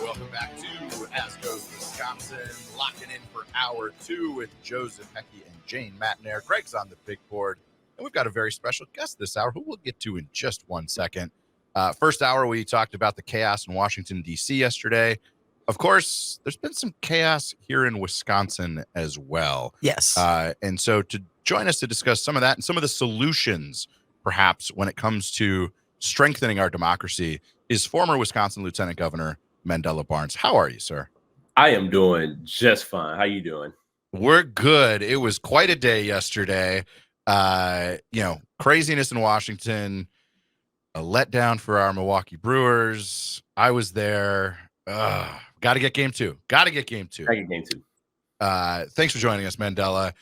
Welcome back to As Goes Wisconsin, locking in for hour two with Joseph Hecky and Jane Matnair. Greg's on the big board, and we've got a very special guest this hour who we'll get to in just 1 second. First hour, we talked about the chaos in Washington, D.C. yesterday. Of course, there's been some chaos here in Wisconsin as well. Yes. And so to join us to discuss some of that and some of the solutions, perhaps, when it comes to strengthening our democracy is former Wisconsin Lieutenant Governor Mandela Barnes. How are you, sir? I am doing just fine. How you doing? We're good. It was quite a day yesterday. Craziness in Washington, a letdown for our Milwaukee Brewers. I was there. Got to get game two. Thanks for joining us, Mandela.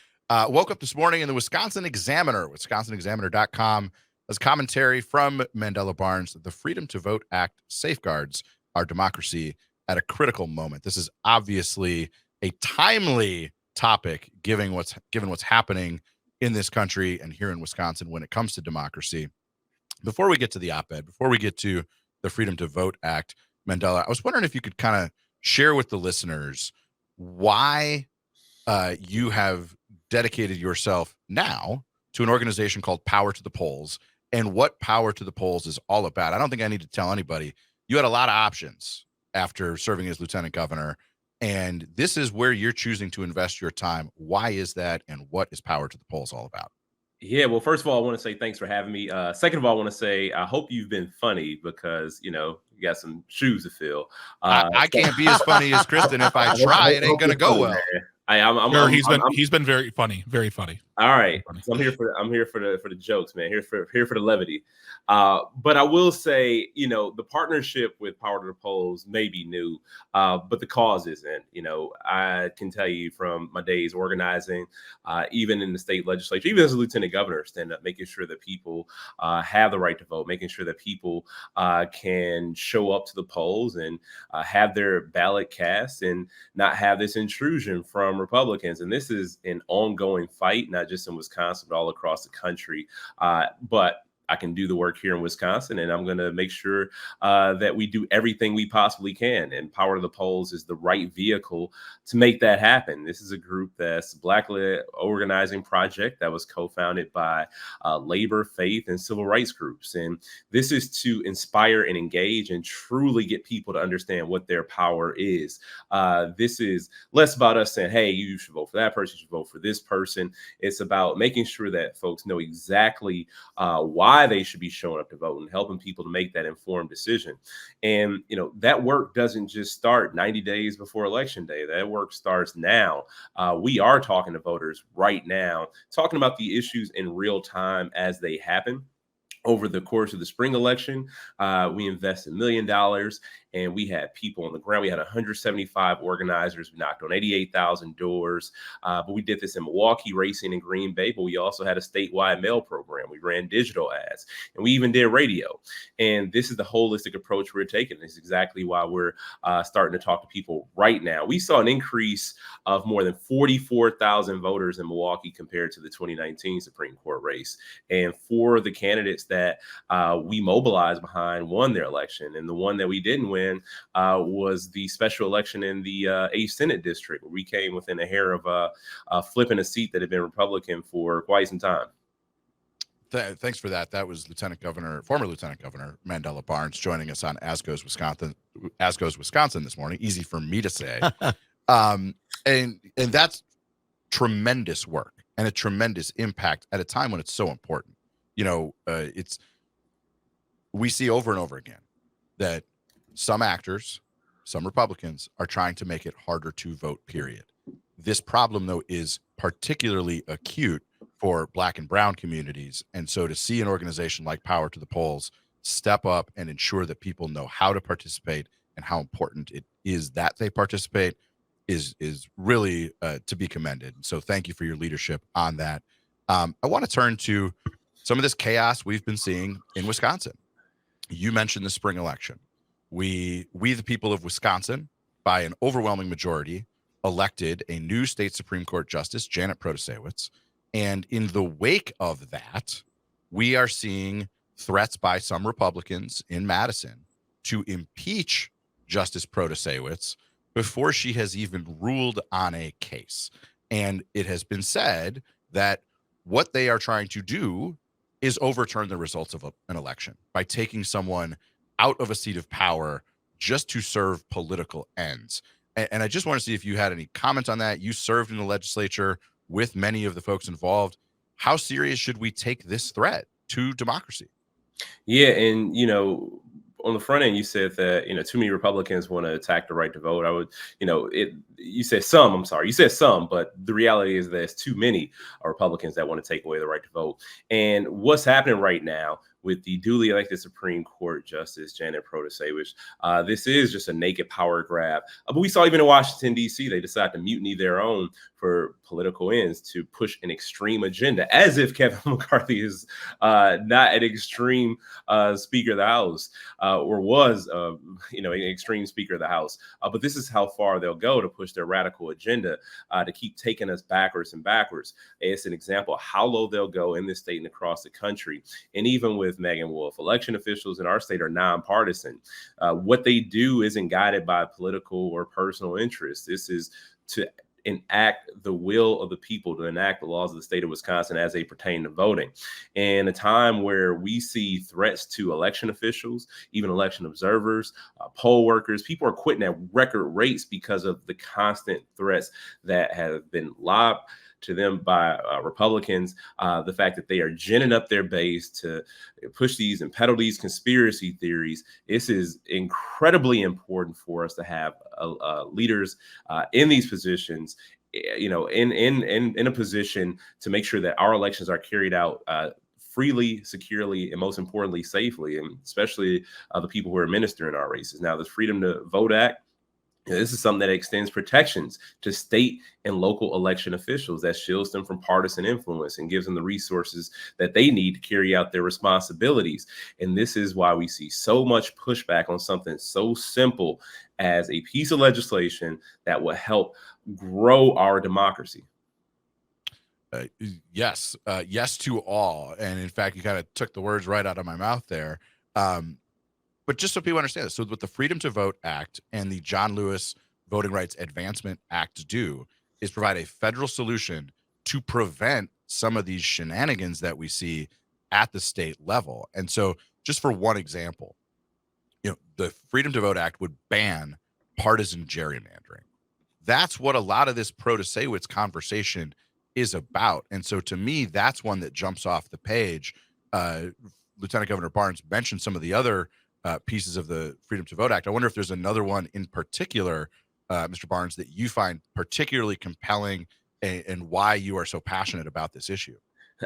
Woke up this morning in the Wisconsin Examiner, wisconsinexaminer.com, as commentary from Mandela Barnes. The Freedom to Vote Act safeguards our democracy at a critical moment. This is obviously a timely topic, given what's happening in this country and here in Wisconsin when it comes to democracy. Before we get to the op-ed, before we get to the Freedom to Vote Act, Mandela, I was wondering if you could kind of share with the listeners why you have dedicated yourself now to an organization called Power to the Polls and what Power to the Polls is all about. I don't think I need to tell anybody. You had a lot of options after serving as lieutenant governor, and this is where you're choosing to invest your time. Why is that, and what is Power to the Polls all about? Yeah, well, first of all, I want to say thanks for having me. Second of all, I want to say I hope you've been funny because, you got some shoes to fill. I can't be as funny as Kristen. If I try, it ain't going to go well. He's been very funny, very funny. All right, so I'm here for the jokes, man. Here for the levity. But I will say, the partnership with Power to the Polls may be new, but the cause isn't. I can tell you from my days organizing, even in the state legislature, even as a lieutenant governor, stand up, making sure that people have the right to vote, making sure that people can show up to the polls and have their ballot cast and not have this intrusion from Republicans. And this is an ongoing fight, not just in Wisconsin, but all across the country. But I can do the work here in Wisconsin, and I'm going to make sure that we do everything we possibly can. And Power to the Polls is the right vehicle to make that happen. This is a group that's a Black-led organizing project that was co-founded by labor, faith, and civil rights groups. And this is to inspire and engage and truly get people to understand what their power is. This is less about us saying, hey, you should vote for that person, you should vote for this person. It's about making sure that folks know exactly why they should be showing up to vote and helping people to make that informed decision. And, that work doesn't just start 90 days before Election Day. That work starts now. We are talking to voters right now, talking about the issues in real time as they happen. Over the course of the spring election, we invested $1 million and we had people on the ground. We had 175 organizers. We knocked on 88,000 doors. But we did this in Milwaukee, Racine, and Green Bay. But we also had a statewide mail program. We ran digital ads, and we even did radio. And this is the holistic approach we're taking. This is exactly why we're starting to talk to people right now. We saw an increase of more than 44,000 voters in Milwaukee compared to the 2019 Supreme Court race. And for the candidates that we mobilized behind won their election. And the one that we didn't win was the special election in the 8th Senate District, where we came within a hair of flipping a seat that had been Republican for quite some time. Thanks for that. That was former Lieutenant Governor Mandela Barnes joining us on As Goes Wisconsin this morning. Easy for me to say. And that's tremendous work and a tremendous impact at a time when it's so important. We see over and over again that some actors, some Republicans are trying to make it harder to vote, period. This problem, though, is particularly acute for Black and brown communities. And so to see an organization like Power to the Polls step up and ensure that people know how to participate and how important it is that they participate is really to be commended. So thank you for your leadership on that. I want to turn to some of this chaos we've been seeing in Wisconsin. You mentioned the spring election. We the people of Wisconsin, by an overwhelming majority, elected a new state Supreme Court Justice, Janet Protasewicz. And in the wake of that, we are seeing threats by some Republicans in Madison to impeach Justice Protasewicz before she has even ruled on a case. And it has been said that what they are trying to do is overturn the results of an election by taking someone out of a seat of power just to serve political ends. And I just want to see if you had any comments on that. You served in the legislature with many of the folks involved. How serious should we take this threat to democracy? Yeah, and on the front end, you said that too many Republicans want to attack the right to vote. I would, you said some. I'm sorry, you said some, but the reality is there's too many Republicans that want to take away the right to vote. And what's happening right now with the duly elected Supreme Court Justice Janet Protasewicz, this is just a naked power grab. But we saw even in Washington, D.C., they decided to mutiny their own for political ends to push an extreme agenda, as if Kevin McCarthy is not an extreme Speaker of the House or was, an extreme Speaker of the House. But this is how far they'll go to push their radical agenda to keep taking us backwards and backwards. It's an example of how low they'll go in this state and across the country. And even with Megan Wolf, election officials in our state are nonpartisan. What they do isn't guided by political or personal interests. This is to enact the will of the people, to enact the laws of the state of Wisconsin as they pertain to voting. In a time where we see threats to election officials, even election observers, poll workers, people are quitting at record rates because of the constant threats that have been lobbed to them by Republicans, the fact that they are ginning up their base to push these and peddle these conspiracy theories. This is incredibly important for us to have leaders in these positions, in a position to make sure that our elections are carried out freely, securely, and most importantly, safely, and especially the people who are administering our races. Now, the Freedom to Vote Act, this is something that extends protections to state and local election officials, that shields them from partisan influence and gives them the resources that they need to carry out their responsibilities. And this is why we see so much pushback on something so simple as a piece of legislation that will help grow our democracy. Yes to all. And in fact, you kind of took the words right out of my mouth there. But just so people understand this, so what the Freedom to Vote Act and the John Lewis Voting Rights Advancement Act do is provide a federal solution to prevent some of these shenanigans that we see at the state level. And so just for one example, the Freedom to Vote Act would ban partisan gerrymandering. That's what a lot of this Protasewicz conversation is about. And so to me, that's one that jumps off the page. Lieutenant Governor Barnes mentioned some of the other pieces of the Freedom to Vote Act. I wonder if there's another one in particular, Mr. Barnes, that you find particularly compelling and why you are so passionate about this issue.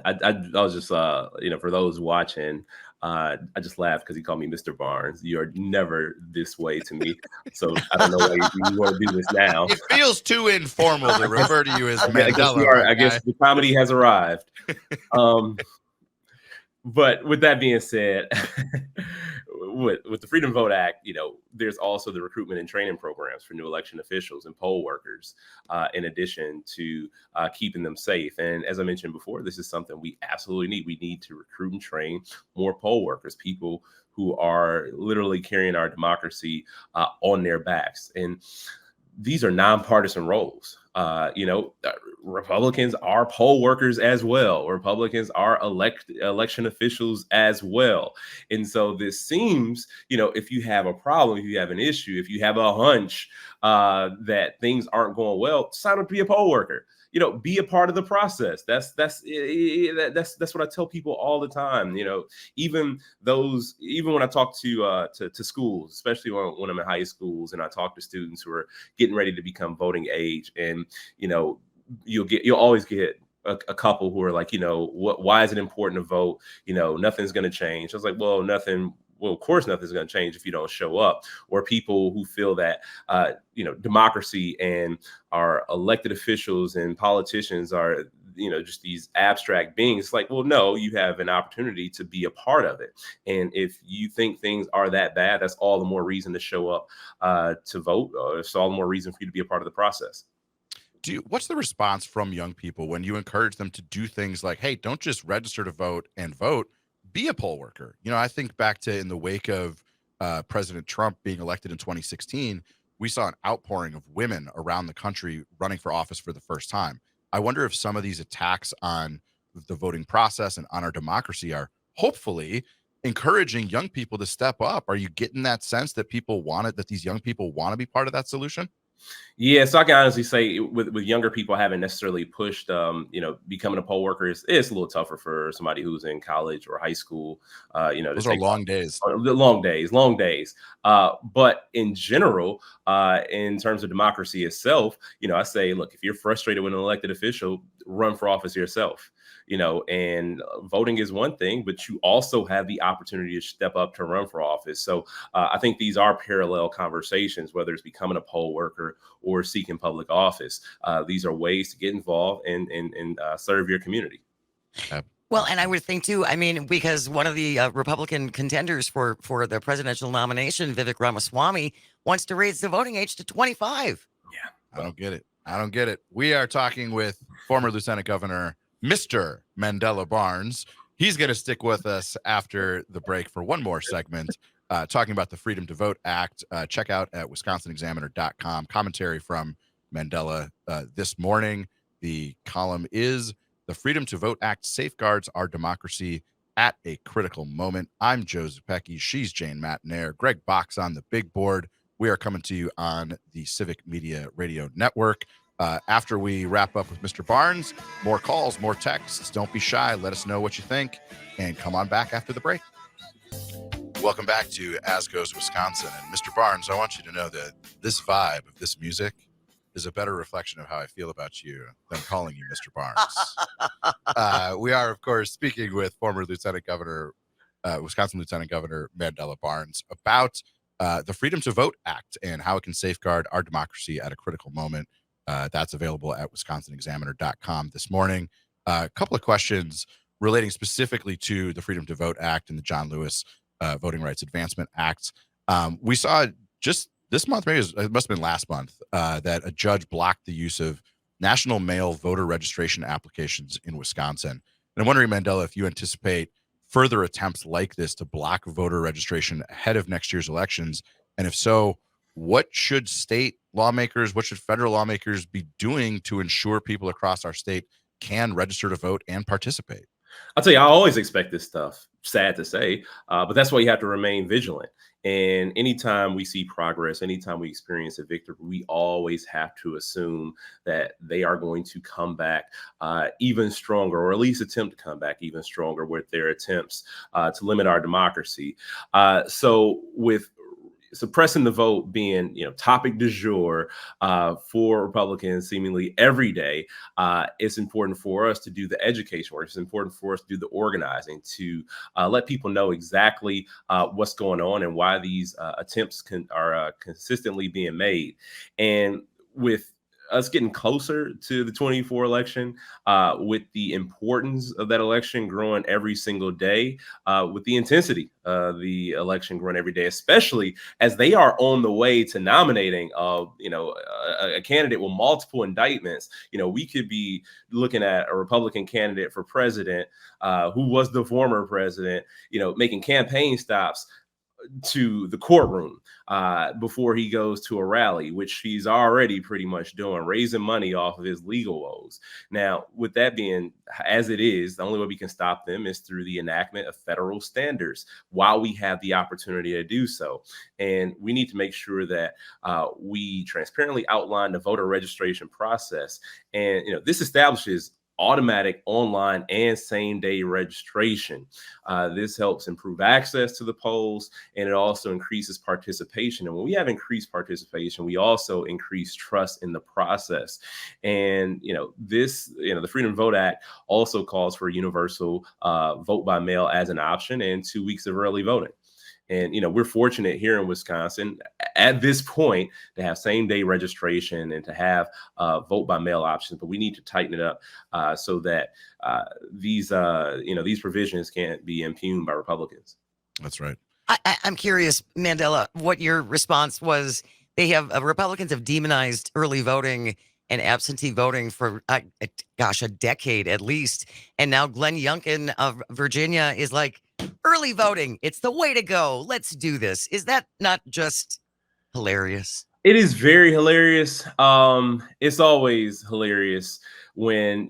I was just, for those watching, I just laughed because he called me Mr. Barnes. You are never this way to me. So I don't know why you want to do this now. It feels too informal to refer to you as Mandela. I guess the comedy has arrived. But with that being said, with the Freedom Vote Act, there's also the recruitment and training programs for new election officials and poll workers, in addition to keeping them safe. And as I mentioned before, this is something we absolutely need. We need to recruit and train more poll workers, people who are literally carrying our democracy on their backs. And these are nonpartisan roles. Republicans are poll workers as well. Republicans are election officials as well. And so this seems, if you have a problem, if you have an issue, if you have a hunch that things aren't going well, sign up to be a poll worker. Be a part of the process. That's what I tell people all the time. Even when I talk to schools, especially when I'm in high schools and I talk to students who are getting ready to become voting age, and you'll always get a couple who are like, why is it important to vote? Nothing's going to change. I was like, well, of course, nothing's going to change if you don't show up. Or people who feel that, democracy and our elected officials and politicians are, just these abstract beings. It's like, well, no, you have an opportunity to be a part of it. And if you think things are that bad, that's all the more reason to show up to vote. It's all the more reason for you to be a part of the process. What's the response from young people when you encourage them to do things like, hey, don't just register to vote and vote, be a poll worker? I think back to in the wake of President Trump being elected in 2016, we saw an outpouring of women around the country running for office for the first time. I wonder if some of these attacks on the voting process and on our democracy are hopefully encouraging young people to step up. Are you getting that sense that these young people want to be part of that solution? Yeah, so I can honestly say with younger people, I haven't necessarily pushed, becoming a poll worker it's a little tougher for somebody who's in college or high school, to Those are take long days. long days. But in general, in terms of democracy itself, I say, look, if you're frustrated with an elected official, run for office yourself. And voting is one thing, but you also have the opportunity to step up to run for office. So I think these are parallel conversations, whether it's becoming a poll worker or seeking public office. These are ways to get involved and serve your community. Well, and I would think too, I mean, because one of the Republican contenders for the presidential nomination, Vivek Ramaswamy, wants to raise the voting age to 25. Yeah. I don't get it. We are talking with former Lieutenant Governor Mr. Mandela Barnes. He's going to stick with us after the break for one more segment, talking about the Freedom to Vote Act. Check out at wisconsinexaminer.com. Commentary from Mandela this morning. The column is "The Freedom to Vote Act Safeguards Our Democracy at a Critical Moment." I'm Joe Zepecki. She's Jane Matinaire. Greg Box on the big board. We are coming to you on the Civic Media Radio Network. After we wrap up with Mr. Barnes, more calls, more texts. Don't be shy. Let us know what you think, and come on back after the break. Welcome back to As Goes Wisconsin. And Mr. Barnes, I want you to know that this vibe of this music is a better reflection of how I feel about you than calling you Mr. Barnes. We are, of course, speaking with former Lieutenant Governor, Wisconsin Lieutenant Governor Mandela Barnes about the Freedom to Vote Act and how it can safeguard our democracy at a critical moment. That's available at wisconsinexaminer.com this morning. A couple of questions relating specifically to the Freedom to Vote Act and the John Lewis Voting Rights Advancement Act. We saw just this month, maybe it must have been last month, that a judge blocked the use of national mail voter registration applications in Wisconsin. And I'm wondering, Mandela, if you anticipate further attempts like this to block voter registration ahead of next year's elections, and if so, what should state lawmakers, what should federal lawmakers be doing to ensure people across our state can register to vote and participate? I'll tell you, I always expect this stuff, sad to say, but that's why you have to remain vigilant. And anytime we see progress, anytime we experience a victory, we always have to assume that they are going to come back even stronger, or at least attempt to come back even stronger with their attempts to limit our democracy. So with suppressing the vote being, topic du jour for Republicans seemingly every day, it's important for us to do the education work. It's important for us to do the organizing, to let people know exactly what's going on and why these attempts are consistently being made. And with us getting closer to the 24 election, with the importance of that election growing every single day, with the intensity of the election growing every day, especially as they are on the way to nominating, a candidate with multiple indictments. We could be looking at a Republican candidate for president who was the former president, making campaign stops to the courtroom before he goes to a rally, which he's already pretty much doing, raising money off of his legal woes. Now, with that being as it is, the only way we can stop them is through the enactment of federal standards while we have the opportunity to do so. And we need to make sure that we transparently outline the voter registration process. And, this establishes automatic online and same-day registration. This helps improve access to the polls, and it also increases participation. And when we have increased participation, we also increase trust in the process. And the Freedom to Vote Act also calls for universal vote by mail as an option and 2 weeks of early voting. And, we're fortunate here in Wisconsin at this point to have same day registration and to have vote by mail options. But we need to tighten it up so that these provisions can't be impugned by Republicans. That's right. I'm curious, Mandela, what your response was. Republicans have demonized early voting and absentee voting for, a decade at least. And now Glenn Youngkin of Virginia is like, Early voting, it's the way to go. Let's do this. Is that not just hilarious? It is very hilarious. It's always hilarious when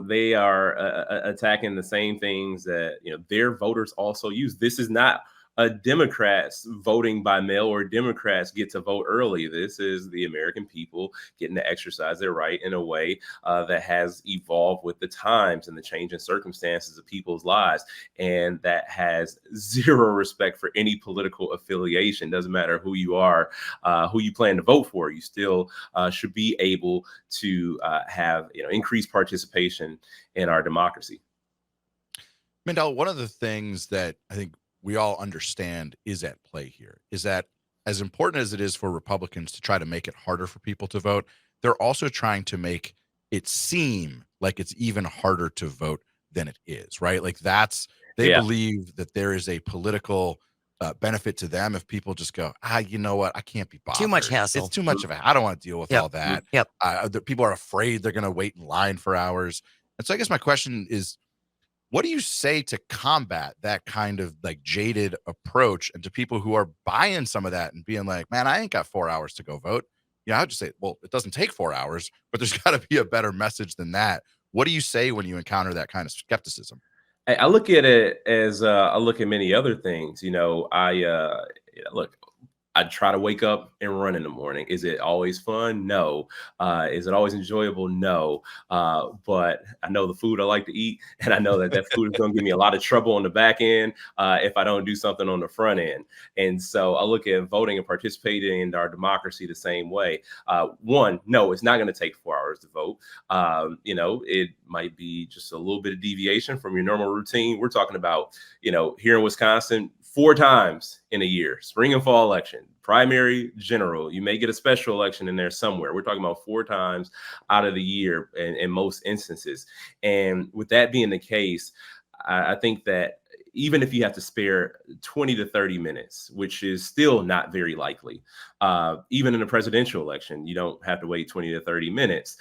they are attacking the same things that their voters also use. This is not a Democrats voting by mail or Democrats get to vote early. This is the American people getting to exercise their right in a way that has evolved with the times and the changing circumstances of people's lives, and that has zero respect for any political affiliation. Doesn't matter who you are, who you plan to vote for. You still should be able to have increased participation in our democracy. Mandela, one of the things that I think we all understand is at play here is that as important as it is for Republicans to try to make it harder for people to vote, they're also trying to make it seem like it's even harder to vote than it is, right? Like they believe that there is a political benefit to them if people just go, you know what? I can't be bothered. Too much hassle. It's too much of I don't want to deal with all that. Yep. People are afraid they're going to wait in line for hours. And so I guess my question is, what do you say to combat that kind of like jaded approach and to people who are buying some of that and being like, man, I ain't got 4 hours to go vote? I would just say, well, it doesn't take 4 hours, but there's got to be a better message than that. What do you say when you encounter that kind of skepticism? I look at it as I look at many other things. Look, I try to wake up and run in the morning. Is it always fun? No. Is it always enjoyable? No. But I know the food I like to eat, and I know that food is going to give me a lot of trouble on the back end if I don't do something on the front end. And so I look at voting and participating in our democracy the same way. One, no, it's not going to take 4 hours to vote. It might be just a little bit of deviation from your normal routine. We're talking about, here in Wisconsin, 4 times in a year, spring and fall election, primary, general. You may get a special election in there somewhere. We're talking about 4 times out of the year in most instances. And with that being the case, I think that even if you have to spare 20 to 30 minutes, which is still not very likely, even in a presidential election, you don't have to wait 20 to 30 minutes.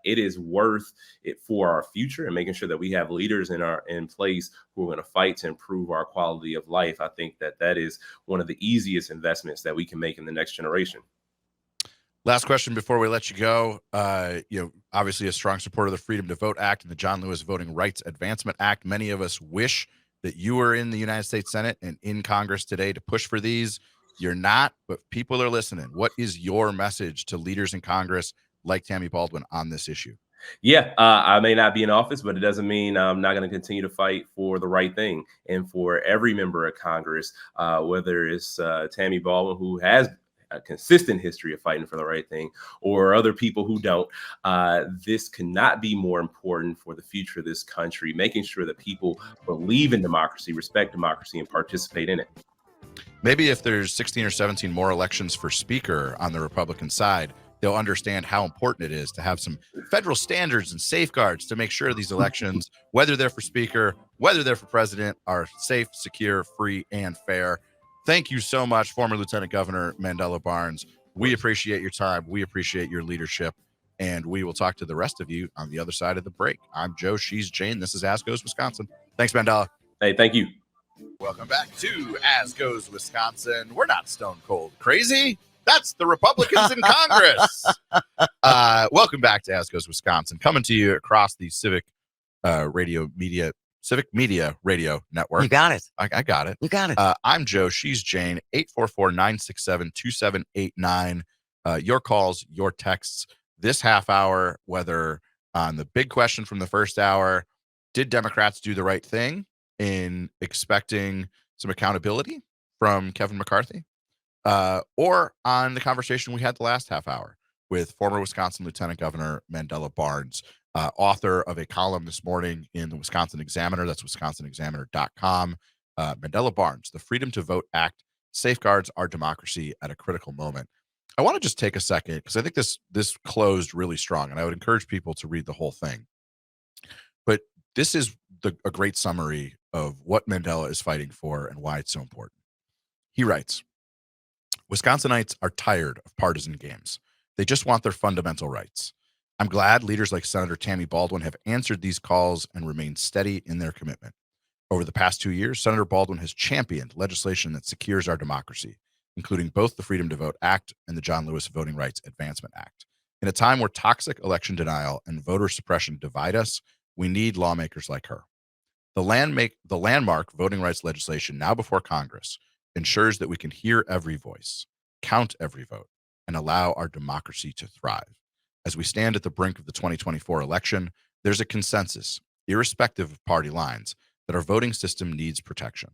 It is worth it for our future and making sure that we have leaders in place who are going to fight to improve our quality of life. I think that is one of the easiest investments that we can make in the next generation. Last question before we let you go. Obviously a strong supporter of the Freedom to Vote Act and the John Lewis Voting Rights Advancement Act. Many of us wish that you were in the United States Senate and in Congress today to push for these. You're not, but people are listening. What is your message to leaders in Congress like Tammy Baldwin on this issue? Yeah, I may not be in office, but it doesn't mean I'm not going to continue to fight for the right thing. And for every member of Congress, whether it's Tammy Baldwin, who has a consistent history of fighting for the right thing, or other people who don't, this cannot be more important for the future of this country, making sure that people believe in democracy, respect democracy, and participate in it. Maybe if there's 16 or 17 more elections for speaker on the Republican side, they'll understand how important it is to have some federal standards and safeguards to make sure these elections, whether they're for speaker, whether they're for president, are safe, secure, free, and fair. Thank you so much, former Lieutenant Governor Mandela Barnes. We appreciate your time. We appreciate your leadership. And we will talk to the rest of you on the other side of the break. I'm Joe. She's Jane. This is As Goes Wisconsin. Thanks, Mandela. Hey, thank you. Welcome back to As Goes Wisconsin. We're not stone cold crazy. That's the Republicans in Congress. Welcome back to As Goes Wisconsin, coming to you across the Civic Media Radio Network. You got it. I got it. You got it. I'm Joe. She's Jane. 844-967-2789. Your calls, your texts this half hour, whether on the big question from the first hour, did Democrats do the right thing in expecting some accountability from Kevin McCarthy? Or on the conversation we had the last half hour with former Wisconsin Lieutenant Governor Mandela Barnes, author of a column this morning in the Wisconsin Examiner. That's wisconsinexaminer.com. Mandela Barnes, the Freedom to Vote Act safeguards our democracy at a critical moment. I want to just take a second because I think this closed really strong, and I would encourage people to read the whole thing. But this is a great summary of what Mandela is fighting for and why it's so important. He writes, Wisconsinites are tired of partisan games. They just want their fundamental rights. I'm glad leaders like Senator Tammy Baldwin have answered these calls and remained steady in their commitment. Over the past 2 years, Senator Baldwin has championed legislation that secures our democracy, including both the Freedom to Vote Act and the John Lewis Voting Rights Advancement Act. In a time where toxic election denial and voter suppression divide us, we need lawmakers like her. The landmark voting rights legislation now before Congress ensures that we can hear every voice, count every vote, and allow our democracy to thrive. As we stand at the brink of the 2024 election, there's a consensus, irrespective of party lines, that our voting system needs protection.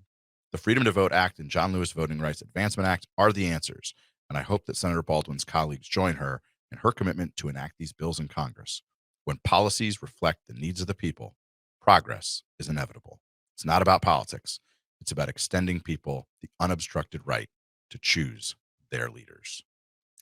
The Freedom to Vote Act and John Lewis Voting Rights Advancement Act are the answers, and I hope that Senator Baldwin's colleagues join her in her commitment to enact these bills in Congress. When policies reflect the needs of the people, progress is inevitable. It's not about politics. It's about extending people the unobstructed right to choose their leaders.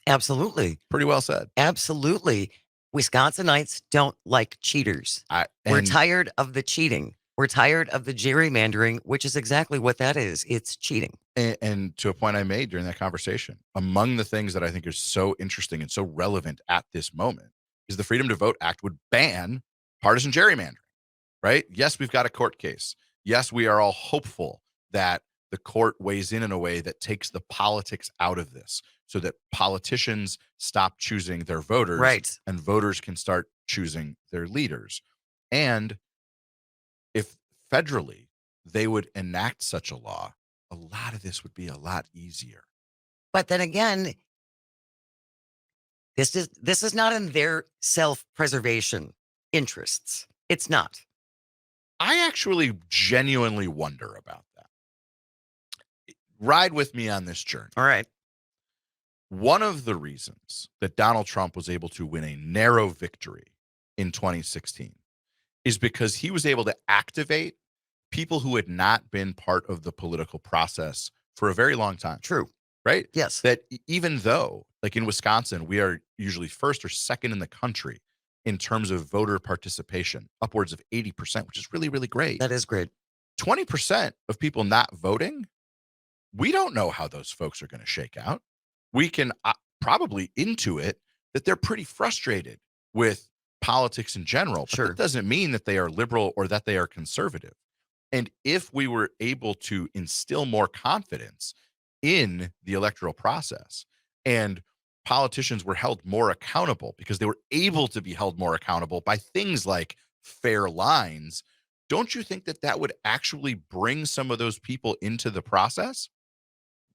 Absolutely. Pretty well said. Absolutely. Wisconsinites don't like cheaters. We're tired of the cheating. We're tired of the gerrymandering, which is exactly what that is. It's cheating. And to a point I made during that conversation, among the things that I think is so interesting and so relevant at this moment is the Freedom to Vote Act would ban partisan gerrymandering, right? Yes, we've got a court case. Yes, we are all hopeful that the court weighs in a way that takes the politics out of this so that politicians stop choosing their voters, right, and voters can start choosing their leaders. And if federally they would enact such a law, a lot of this would be a lot easier. But then again, this is not in their self-preservation interests. It's not. I actually genuinely wonder about that. Ride with me on this journey. All right. One of the reasons that Donald Trump was able to win a narrow victory in 2016 is because he was able to activate people who had not been part of the political process for a very long time. True. Right? Yes. That even though, like in Wisconsin, we are usually first or second in the country in terms of voter participation, upwards of 80%, which is really, really great. That is great. 20% of people not voting, we don't know how those folks are going to shake out. We can probably intuit that they're pretty frustrated with politics in general. But sure. That doesn't mean that they are liberal or that they are conservative. And if we were able to instill more confidence in the electoral process and politicians were held more accountable because they were able to be held more accountable by things like fair lines, don't you think that that would actually bring some of those people into the process?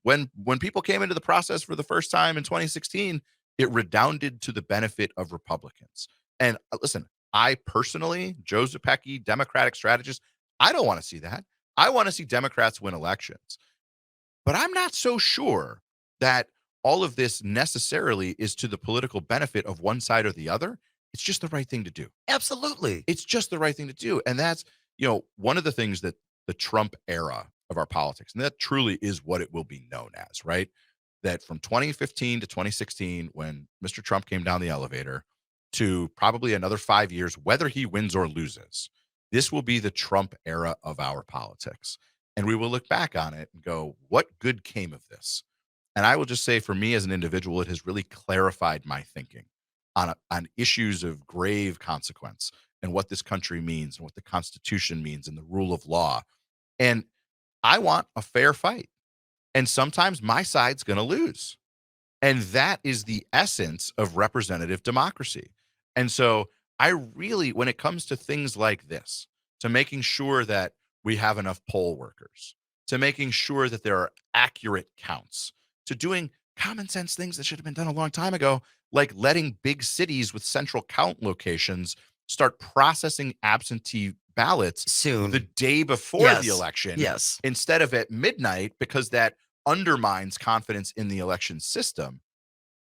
When people came into the process for the first time in 2016, it redounded to the benefit of Republicans. And listen, I personally, Joe Zepecki, Democratic strategist, I don't want to see that. I want to see Democrats win elections. But I'm not so sure that all of this necessarily is to the political benefit of one side or the other. It's just the right thing to do. Absolutely. It's just the right thing to do. And that's, one of the things that the Trump era of our politics, and that truly is what it will be known as, right? That from 2015 to 2016, when Mr. Trump came down the elevator, to probably another 5 years, whether he wins or loses, this will be the Trump era of our politics. And we will look back on it and go, what good came of this? And I will just say, for me as an individual, it has really clarified my thinking on issues of grave consequence and what this country means and what the Constitution means and the rule of law. And I want a fair fight. And sometimes my side's going to lose. And that is the essence of representative democracy. And so I really, when it comes to things like this, to making sure that we have enough poll workers, to making sure that there are accurate counts, to doing common sense things that should have been done a long time ago, like letting big cities with central count locations start processing absentee ballots soon, the day before the election, yes, instead of at midnight, because that undermines confidence in the election system.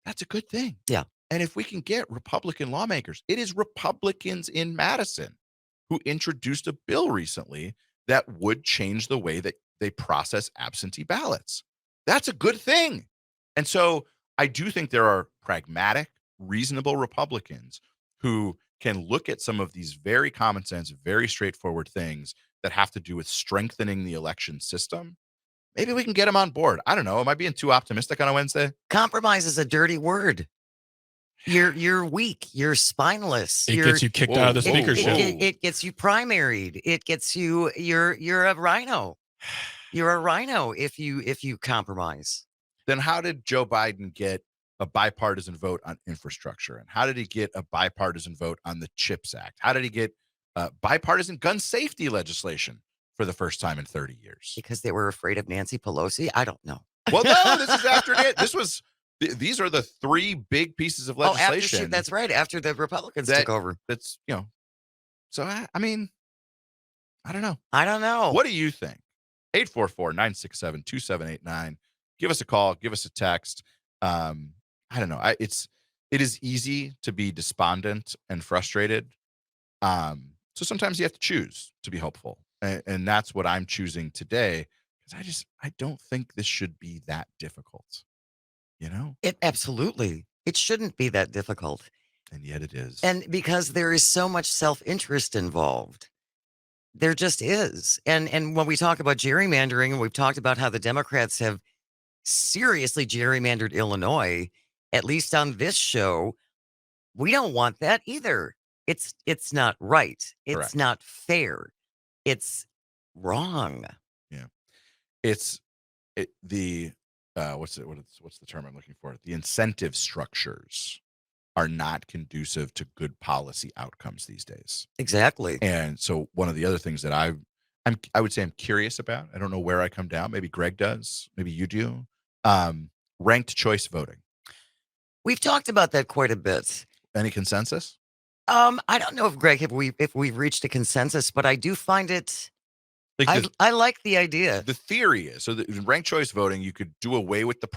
That's a good thing. Yeah. And if we can get Republican lawmakers, it is Republicans in Madison who introduced a bill recently that would change the way that they process absentee ballots. That's a good thing. And so I do think there are pragmatic, reasonable Republicans who can look at some of these very common sense, very straightforward things that have to do with strengthening the election system. Maybe we can get them on board. I don't know. Am I being too optimistic on a Wednesday? Compromise is a dirty word. You're weak. You're spineless. It gets you kicked out of the speakership. It gets you primaried. It gets you. You're a rhino. You're a rhino if you compromise. Then how did Joe Biden get a bipartisan vote on infrastructure? And how did he get a bipartisan vote on the CHIPS Act? How did he get bipartisan gun safety legislation for the first time in 30 years? Because they were afraid of Nancy Pelosi? I don't know. Well, no, this is after it. These are the three big pieces of legislation. That's right. After the Republicans took over. That's, so I mean, I don't know. I don't know. What do you think? 844-967-2789. Give us a call. Give us a text. I don't know. It is easy to be despondent and frustrated. So sometimes you have to choose to be hopeful. And that's what I'm choosing today. Because I don't think this should be that difficult. It absolutely. It shouldn't be that difficult. And yet it is. And because there is so much self-interest involved. There just is. And when we talk about gerrymandering, and we've talked about how the Democrats have seriously gerrymandered Illinois, at least on this show, we don't want that either. It's not right. It's Correct. not fair. It's wrong. Yeah. What's the term I'm looking for? The incentive structures are not conducive to good policy outcomes these days. Exactly. And so one of the other things that I would say I'm curious about, I don't know where I come down. Maybe Greg does. Maybe you do. Ranked choice voting. We've talked about that quite a bit. Any consensus? I don't know if Greg, if we've reached a consensus, but I do find it. I like the idea. The theory is, so in ranked choice voting, you could do away with the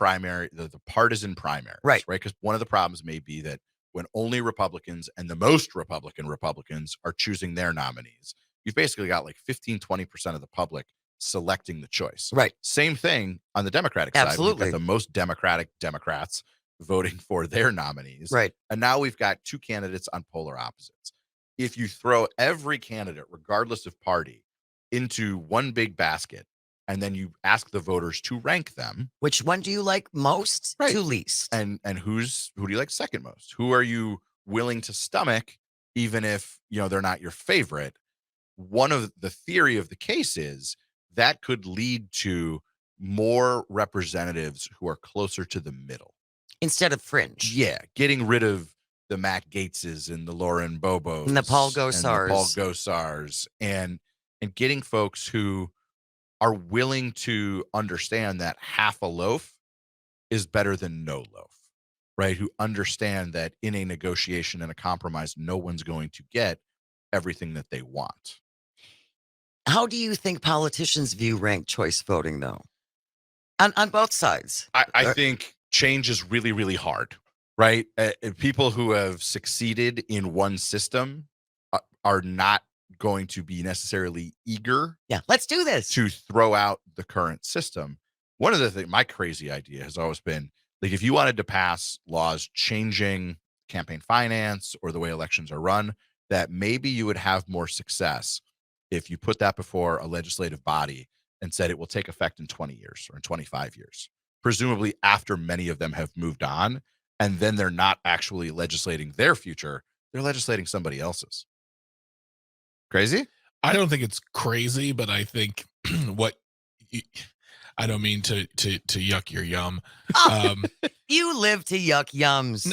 partisan primaries, right? Because one of the problems may be that when only Republicans and the most Republicans are choosing their nominees, you've basically got like 15-20% of the public selecting the choice. Right. Same thing on the Democratic side. We've got the most Democratic Democrats voting for their nominees. Right. And now we've got two candidates on polar opposites. If you throw every candidate, regardless of party, into one big basket, and then you ask the voters to rank them. Which one do you like most to least? And who do you like second most? Who are you willing to stomach, even if they're not your favorite? One of the theory of the case is that could lead to more representatives who are closer to the middle. Instead of fringe. Yeah. Getting rid of the Matt Gaetzes and the Lauren Bobos. And the Paul Gosars. And getting folks who are willing to understand that half a loaf is better than no loaf, right? Who understand that in a negotiation and a compromise, no one's going to get everything that they want. How do you think politicians view ranked choice voting, though? On both sides? I think change is really, really hard, right? People who have succeeded in one system are not going to be necessarily eager. Yeah, let's do this. To throw out the current system. One of the things, my crazy idea has always been, like, if you wanted to pass laws changing campaign finance or the way elections are run, that maybe you would have more success if you put that before a legislative body and said it will take effect in 20 years or in 25 years, presumably after many of them have moved on, and then they're not actually legislating their future, they're legislating somebody else's. Crazy? I don't think it's crazy, but I think I don't mean to yuck your yum. You live to yuck yums.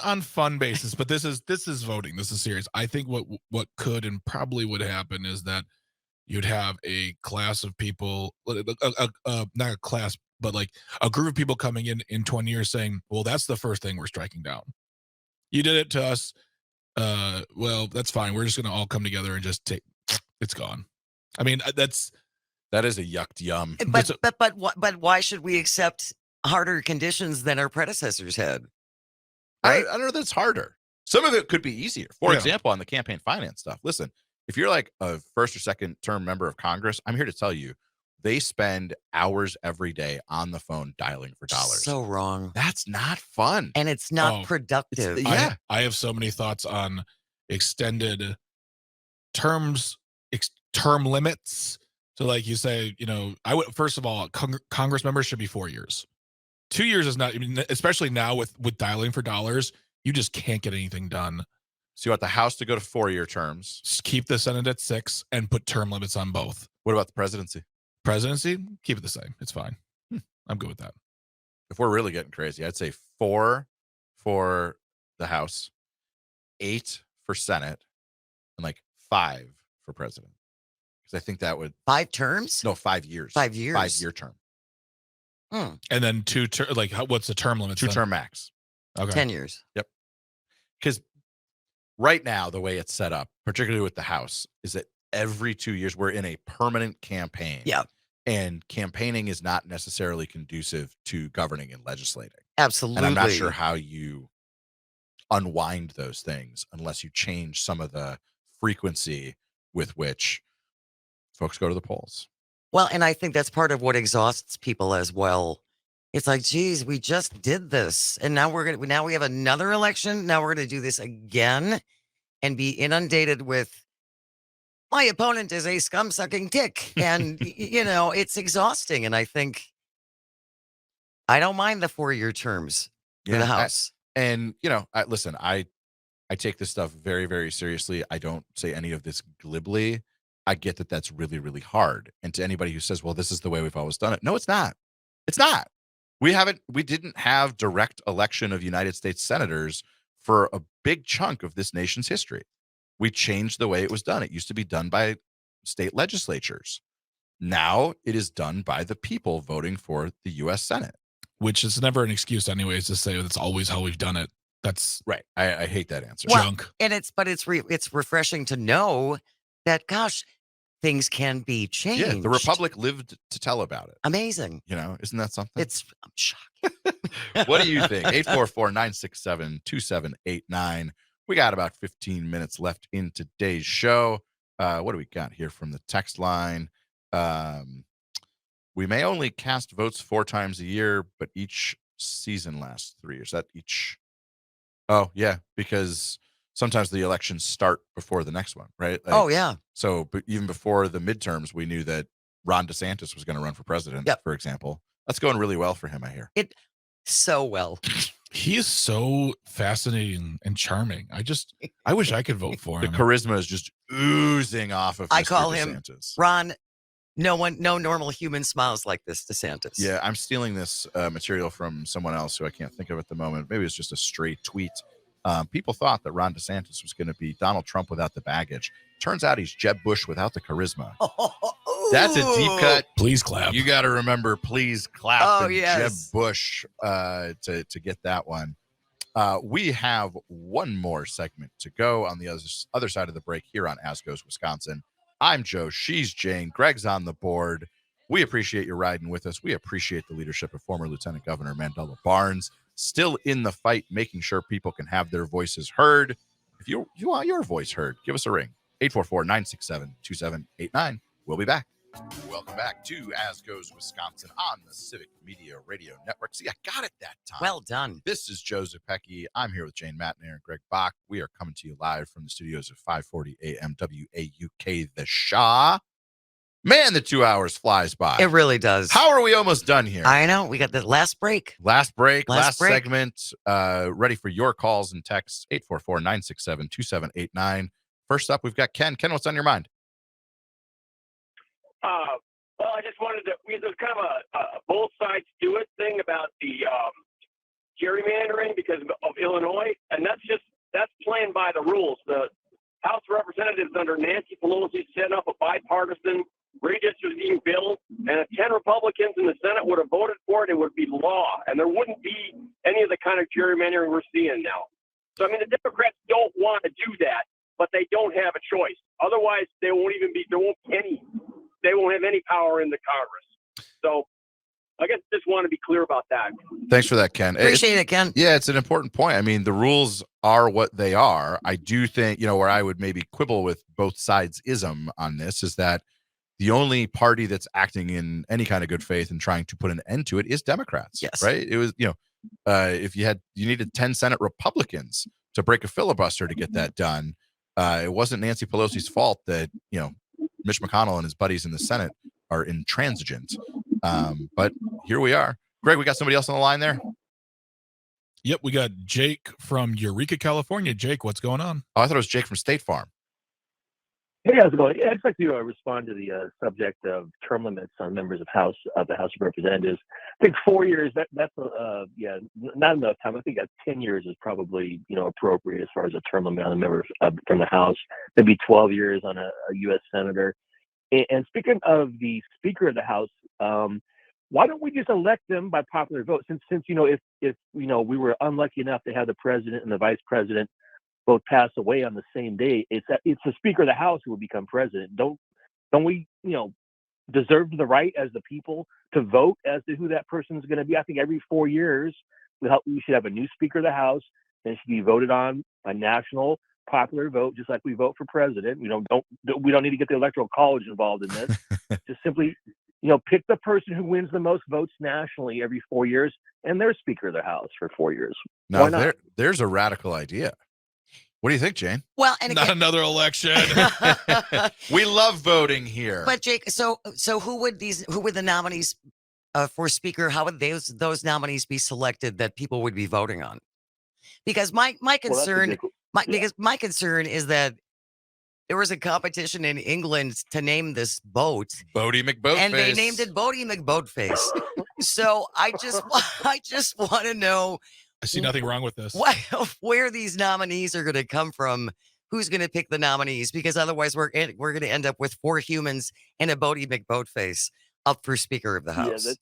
On fun basis, but this is voting. This is serious. I think what could and probably would happen is that you'd have a class of people, not a class, but like a group of people coming in 20 years saying, well, that's the first thing we're striking down. You did it to us. Well, that's fine. We're just going to all come together and just it's gone. I mean, that is a yucked yum. But why should we accept harder conditions than our predecessors had? Right? I don't know that it's harder. Some of it could be easier. For example, on the campaign finance stuff. Listen, if you're like a first or second term member of Congress, I'm here to tell you, they spend hours every day on the phone dialing for dollars. So wrong. That's not fun. And it's not productive. Yeah. I have so many thoughts on extended term limits. So like you say, I would, first of all, Congress members should be 4 years. 2 years is not, especially now with dialing for dollars, You just can't get anything done. So you want the House to go to 4-year terms. Just keep the Senate at 6 and put term limits on both. What about the presidency? Presidency, keep it the same. It's fine. I'm good with that. If we're really getting crazy, I'd say 4 for the House, 8 for Senate, and like 5 for president. Because I think that would 5 terms? no 5 years. 5 years. 5-year term. And then 2 what's the term limit? 2-term max. Okay. 10 years. Because right now, the way it's set up, particularly with the House, is that every 2 years we're in a permanent campaign. Yeah. And campaigning is not necessarily conducive to governing and legislating. Absolutely. And I'm not sure how you unwind those things unless you change some of the frequency with which folks go to the polls. Well, and I think that's part of what exhausts people as well. It's like, geez, we just did this, and now we have another election. Now we're gonna do this again, and be inundated with my opponent is a scum-sucking tick, and it's exhausting. And I think I don't mind the 4-year terms for the House. Listen, I take this stuff very, very seriously. I don't say any of this glibly. I get that that's really, really hard. And to anybody who says, well, this is the way we've always done it. No, it's not. It's not. We didn't have direct election of United States senators for a big chunk of this nation's history. We changed the way it was done. It used to be done by state legislatures. Now it is done by the people voting for the U.S. Senate. Which is never an excuse anyways to say that's always how we've done it. That's right. I hate that answer. Junk. And it's refreshing to know that, gosh, things can be changed. Yeah, the Republic lived to tell about it. Amazing. Isn't that something? I'm shocked. What do you think? 844-967-2789. We got about 15 minutes left in today's show. What do we got here from the text line? We may only cast votes 4 times a year, but each season lasts 3 years. That each... Oh, yeah, because sometimes the elections start before the next one, right? Yeah. So, but even before the midterms, we knew that Ron DeSantis was going to run for president, for example. That's going really well for him, I hear. So well. He is so fascinating and charming. I wish I could vote for him. The charisma is just oozing off of Mr. I call DeSantis. him Ron. No normal human smiles like this, DeSantis. Yeah, I'm stealing this material from someone else who I can't think of at the moment. Maybe it's just a stray tweet. People thought that Ron DeSantis was going to be Donald Trump without the baggage. Turns out he's Jeb Bush without the charisma. That's a deep cut. Please clap. You got to remember, please clap. And yes. Jeb Bush to get that one. We have one more segment to go on the other side of the break here on As Goes Wisconsin. I'm Joe. She's Jane. Greg's on the board. We appreciate you riding with us. We appreciate the leadership of former Lieutenant Governor Mandela Barnes, still in the fight, making sure people can have their voices heard. If you want your voice heard, give us a ring. 844-967-2789. We'll be back. Welcome back to As Goes Wisconsin on the Civic Media Radio Network. See, I got it that time. Well done. This is Joe Zepecki. I'm here with Jane Mattner and Greg Bach. We are coming to you live from the studios of 540 AM WAUK The Shaw. Man, the 2 hours flies by. It really does. How are we almost done here? I know. We got the last break. Last break. Segment. Ready for your calls and texts. 844-967-2789. First up, we've got Ken. Ken, what's on your mind? Well, I just wanted to, there's kind of a both sides do it thing about the gerrymandering because of Illinois, and that's playing by the rules. The House of Representatives under Nancy Pelosi set up a bipartisan redistricting bill, and if 10 Republicans in the Senate would have voted for it, it would be law, and there wouldn't be any of the kind of gerrymandering we're seeing now. So, I mean, the Democrats don't want to do that, but they don't have a choice. Otherwise, they won't have any power in the Congress. So I guess just want to be clear about that. Thanks for that, Ken. Appreciate it, Ken. Yeah, it's an important point. I mean, the rules are what they are. I do think, where I would maybe quibble with both sides ism on this is that the only party that's acting in any kind of good faith and trying to put an end to it is Democrats. Yes. Right. It was, if you needed 10 Senate Republicans to break a filibuster to get that done. It wasn't Nancy Pelosi's fault that, Mitch McConnell and his buddies in the Senate are intransigent. But here we are. Greg, we got somebody else on the line there? Yep, we got Jake from Eureka, California. Jake, what's going on? Oh, I thought it was Jake from State Farm. Hey, how's it going? Yeah, I'd just like to respond to the subject of term limits on members of the House of Representatives. I think 4 years. That's not enough time. I think that 10 years is probably appropriate as far as a term limit on the members from the House. Maybe 12 years on a U.S. senator. And speaking of the Speaker of the House, why don't we just elect them by popular vote? Since if we were unlucky enough to have the president and the vice president both pass away on the same day, it's the Speaker of the House who will become president. Don't we deserve the right as the people to vote as to who that person is going to be? I think every 4 years we should have a new Speaker of the House, and it should be voted on by national popular vote, just like we vote for president. We don't need to get the Electoral College involved in this. Just simply pick the person who wins the most votes nationally every 4 years, and they're Speaker of the House for 4 years. Now, Why not? there's a radical idea. What do you think, Jane? Well, and Not again, another election. We love voting here. but Jake, so who would the nominees for Speaker? How would those nominees be selected that people would be voting on? Because my concern, because my concern is that there was a competition in England to name this boat, Bodie McBoatface. and they named it Bodie McBoatface. So I just want to know I see nothing wrong with this. where these nominees are going to come from. Who's going to pick the nominees? Because otherwise, we're going to end up with 4 humans and a Bodie McBoatface up for Speaker of the House. Yeah,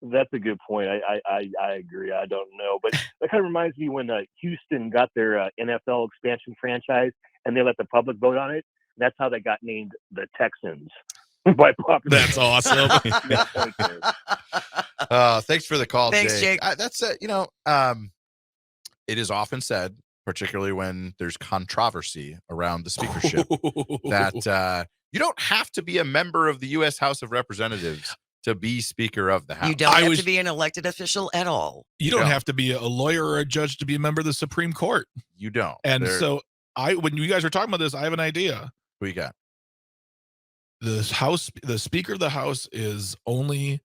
that's a good point. I agree. I don't know, but that kind of reminds me when Houston got their NFL expansion franchise and they let the public vote on it. That's how they got named the Texans by popular. That's awesome. Thanks for the call, Thanks, Jake. That's it. It is often said, particularly when there's controversy around the speakership, that you don't have to be a member of the U.S. House of Representatives to be Speaker of the House. You don't have to be an elected official at all. You don't have to be a lawyer or a judge to be a member of the Supreme Court. You don't. And so when you guys are talking about this, I have an idea. Who you got? The Speaker of the House only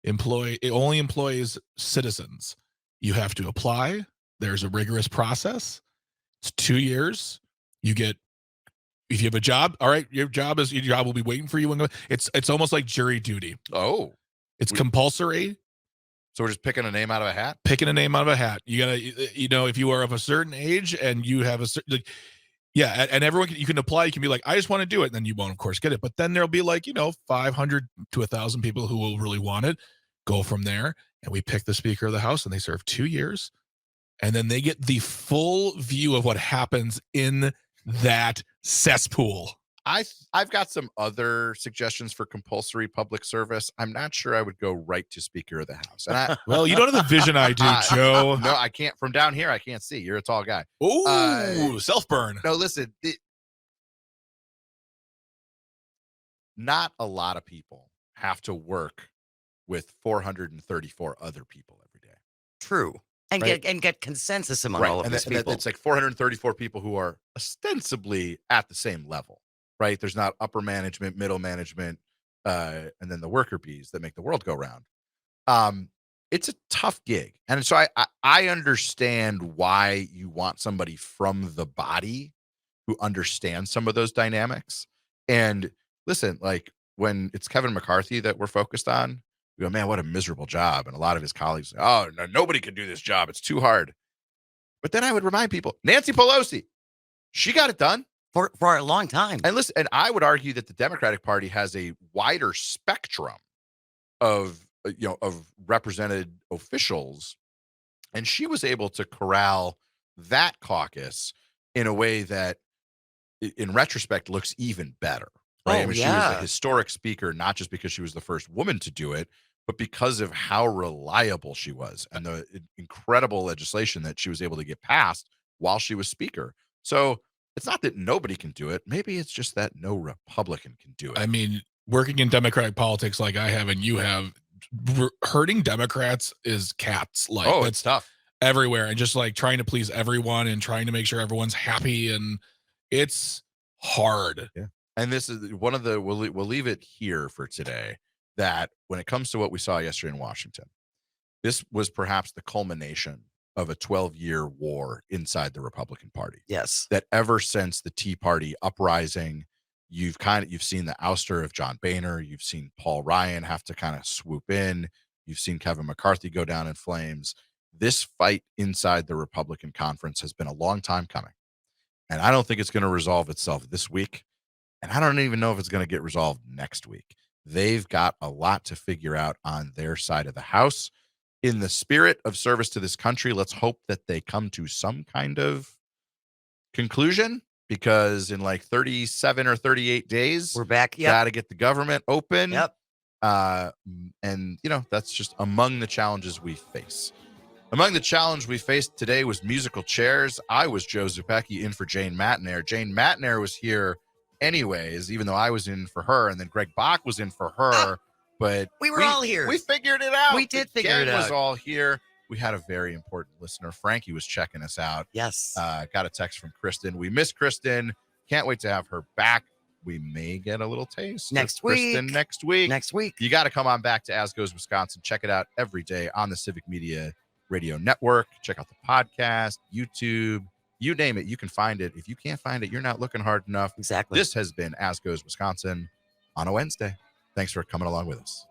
employs citizens. You have to apply. There's a rigorous process. It's 2 years. If you have a job, all right, your job will be waiting for you. It's almost like jury duty. Oh, it's compulsory. So we're just picking a name out of a hat? Picking a name out of a hat. You gotta, if you are of a certain age and you have a certain, and everyone you can apply. You can be like, I just want to do it. And then you won't, of course, get it. But then there'll be 500 to 1,000 people who will really want it. Go from there. And we pick the Speaker of the House and they serve 2 years. And then they get the full view of what happens in that cesspool. I've got some other suggestions for compulsory public service. I'm not sure I would go right to Speaker of the House. And well, you don't have the vision I do, Joe. No, I can't. From down here, I can't see. You're a tall guy. Ooh, self-burn. No, listen. Not a lot of people have to work with 434 other people every day. True. And get consensus among all of these people. It's like 434 people who are ostensibly at the same level, right? There's not upper management, middle management, and then the worker bees that make the world go round. It's a tough gig. And so I understand why you want somebody from the body who understands some of those dynamics. And listen, when it's Kevin McCarthy that we're focused on, we go, man, what a miserable job. And a lot of his colleagues, no, nobody can do this job. It's too hard. But then I would remind people, Nancy Pelosi, she got it done for a long time. And listen, and I would argue that the Democratic Party has a wider spectrum of represented officials, and she was able to corral that caucus in a way that, in retrospect, looks even better. Right? She was a historic speaker, not just because she was the first woman to do it, but because of how reliable she was and the incredible legislation that she was able to get passed while she was speaker. So it's not that nobody can do it. Maybe it's just that no Republican can do it. I mean, working in Democratic politics like I have and you have, hurting Democrats is cats. It's tough everywhere. And just trying to please everyone and trying to make sure everyone's happy. And it's hard. Yeah. And this is one of the, we'll leave it here for today, that when it comes to what we saw yesterday in Washington, this was perhaps the culmination of a 12-year war inside the Republican Party. Yes. That ever since the Tea Party uprising, you've seen the ouster of John Boehner. You've seen Paul Ryan have to kind of swoop in. You've seen Kevin McCarthy go down in flames. This fight inside the Republican conference has been a long time coming. And I don't think it's going to resolve itself this week. And I don't even know if it's going to get resolved next week. They've got a lot to figure out on their side of the house. In the spirit of service to this country, let's hope that they come to some kind of conclusion, because in like 37 or 38 days, We're back. Yep. got to get the government open. Yep. And, that's just among the challenges we face. Among the challenge we faced today was musical chairs. I was Joe Zupecki in for Jane Matnair. Jane Matnair was here anyways, even though I was in for her, and then Greg Bach was in for her. But we were all here. We figured it out. We did the figure it gang was out. all here. We had a very important listener. Frankie was checking us out. Yes. Got a text from Kristen. We miss Kristen. Can't wait to have her back. We may get a little taste next of Kristen week. next week. Next week. You got to come on back to As Goes Wisconsin. Check it out every day on the Civic Media Radio Network. Check out the podcast, YouTube, you name it. You can find it. If you can't find it, you're not looking hard enough. Exactly. This has been As Goes Wisconsin on a Wednesday. Thanks for coming along with us.